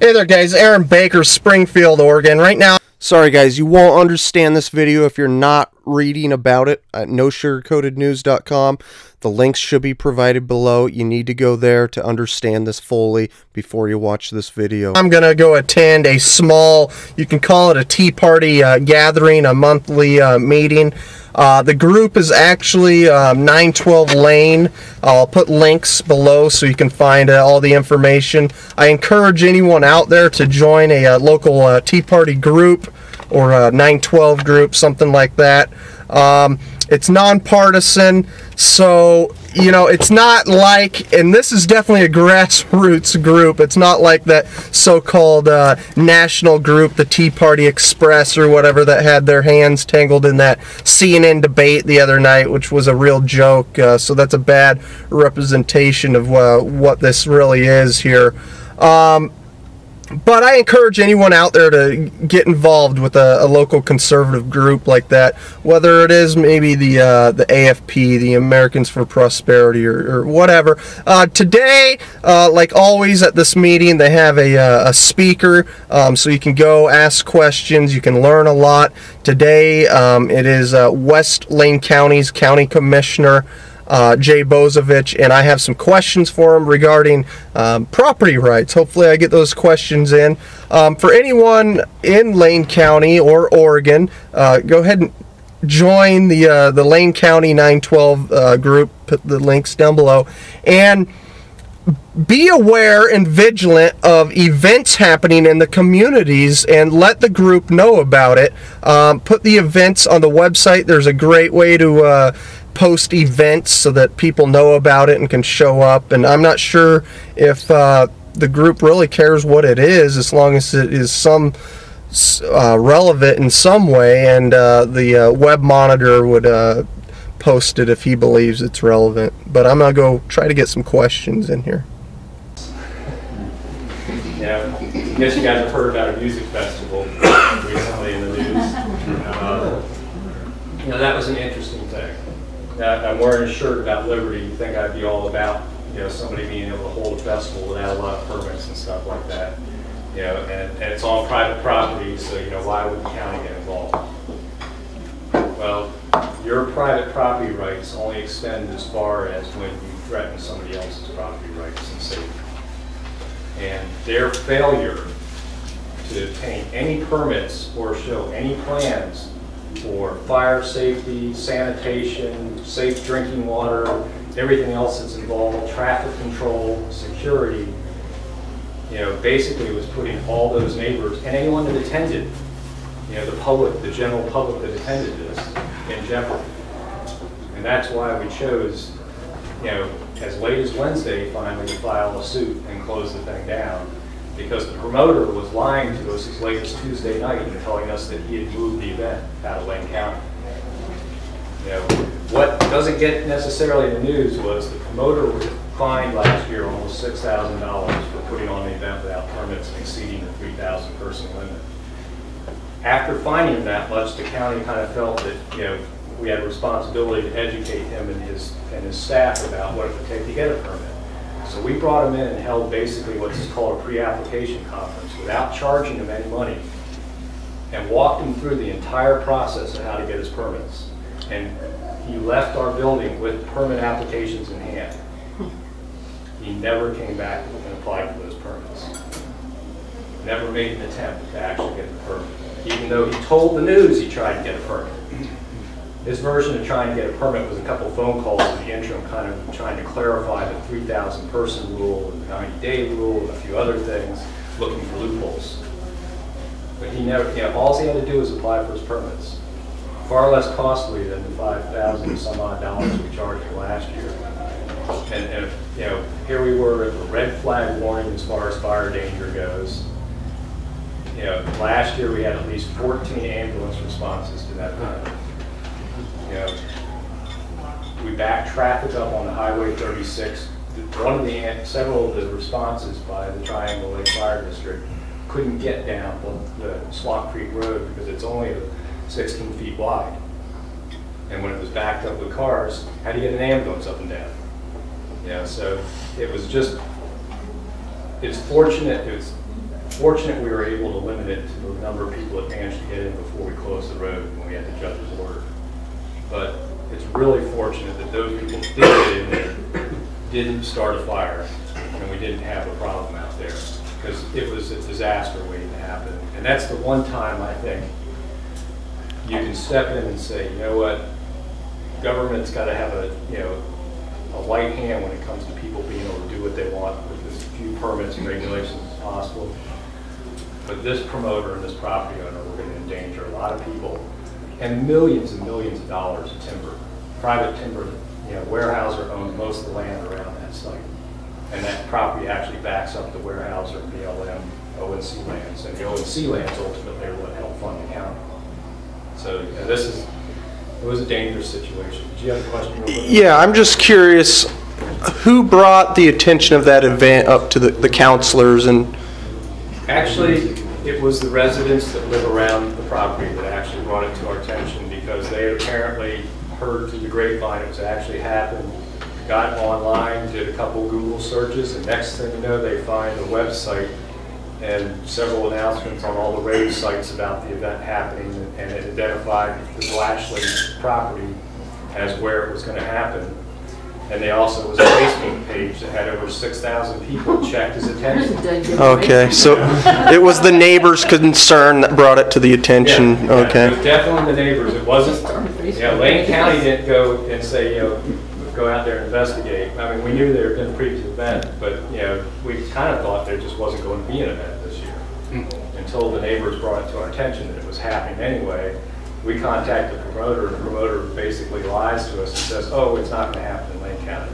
Hey there guys, Aaron Baker, Springfield, Oregon. Right now, sorry guys, you won't understand this video if you're not reading about it at nosugarcoatednews.com. The links should be provided below. You need to go there to understand this fully before you watch this video. I'm going to go attend a small, you can call it a tea party gathering, a monthly meeting. The group is actually 912 Lane. I'll put links below so you can find all the information. I encourage anyone out there to join a local tea party group or a 912 group, something like that. It's nonpartisan, so you know, it's not like, and this is definitely a grassroots group. It's not like that so-called national group, the Tea Party Express or whatever, that had their hands tangled in that CNN debate the other night, which was a real joke. So that's a bad representation of what this really is here. But I encourage anyone out there to get involved with a local conservative group like that, whether it is maybe the AFP, the Americans for Prosperity, or whatever. Today, like always at this meeting, they have a speaker, so you can go ask questions, you can learn a lot. Today, it is West Lane County's County Commissioner, Bozievich, and I have some questions for him regarding property rights. Hopefully I get those questions in. For anyone in Lane County or Oregon, go ahead and join the Lane County 912 group. Put the links down below. And be aware and vigilant of events happening in the communities and let the group know about it. Put the events on the website. There's a great way to post events so that people know about it and can show up. And I'm not sure if the group really cares what it is, as long as it is some relevant in some way, and the web monitor would post it if he believes it's relevant. But I'm gonna go try to get some questions in here. Yeah, I guess you guys have heard about a music festival recently in the news. You know, that was an interesting thing. I'm wearing a shirt about liberty. You think I'd be all about, you know, somebody being able to hold a festival without a lot of permits and stuff like that. You know, and it's on private property, so, you know, why would the county get involved? Well, your private property rights only extend as far as when you threaten somebody else's property rights and safety. And their failure to obtain any permits or show any plans for fire safety, sanitation, safe drinking water, everything else that's involved, traffic control, security, you know, basically was putting all those neighbors and anyone that attended, you know, the public, the general public that attended this, in jeopardy. And that's why we chose, you know, as late as Wednesday finally to file a suit and close the thing down, because the promoter was lying to us as late as Tuesday night and telling us that he had moved the event out of Lane County. You know, what doesn't get necessarily in the news was the promoter was fined last year almost $6,000 for putting on the event without permits and exceeding the 3,000 person limit. After finding that much, the county kind of felt that, you know, we had a responsibility to educate him and his staff about what it would take to get a permit. So we brought him in and held basically what's called a pre-application conference without charging him any money, and walked him through the entire process of how to get his permits. And he left our building with permit applications in hand. He never came back and applied for those permits. Never made an attempt to actually get the permit, even though he told the news he tried to get a permit. His version of trying to get a permit was a couple phone calls in the interim, kind of trying to clarify the 3,000 person rule, and the 90-day rule, and a few other things, looking for loopholes. But he never, you know, all he had to do was apply for his permits. Far less costly than the $5,000 some odd dollars we charged him last year. And you know, here we were at the red flag warning as far as fire danger goes. You know, last year we had at least 14 ambulance responses to that time. You know, we backed traffic up on the Highway 36. Several of the responses by the Triangle Lake Fire District couldn't get down the Swamp Creek Road because it's only 16 feet wide. And when it was backed up with cars, how do you get an ambulance up and down? You know, so it was just, it's fortunate, it's fortunate we were able to limit it to the number of people that managed to get in before we closed the road when we had the judge's order. But it's really fortunate that those people that did get in there didn't start a fire, and we didn't have a problem out there, because it was a disaster waiting to happen. And that's the one time I think you can step in and say, you know what, government's got to have a, you know, a light hand when it comes to people being able to do what they want with as few permits and regulations as possible. But this promoter and this property owner, we're going to endanger a lot of people and millions of dollars of timber. Private timber, you know, Weyerhaeuser owns most of the land around that site. And that property actually backs up the Weyerhaeuser, BLM, ONC lands. And the ONC lands ultimately are what help fund the county. So you know, it was a dangerous situation. Did you have a question real quick? Yeah, I'm just curious, who brought the attention of that event up to the counselors? And actually, it was the residents that live around the property that actually brought it to our attention, because they had apparently heard through the grapevine it was actually happened, got online, did a couple Google searches, and next thing you know, they find a website and several announcements on all the road sites about the event happening, and it identified the Blashley property as where it was going to happen. And they also was a Facebook page that had over 6,000 people checked his attention. okay, so it was the neighbors' concern that brought it to the attention. Yeah, okay. It was definitely the neighbors. It wasn't, you know, Lane County didn't go and say, you know, go out there and investigate. I mean, we knew there had been a previous event, but, you know, we kind of thought there just wasn't going to be an event this year. Until the neighbors brought it to our attention that it was happening anyway. We contacted the promoter, and the promoter basically lies to us and says, oh, it's not going to happen in Lane County.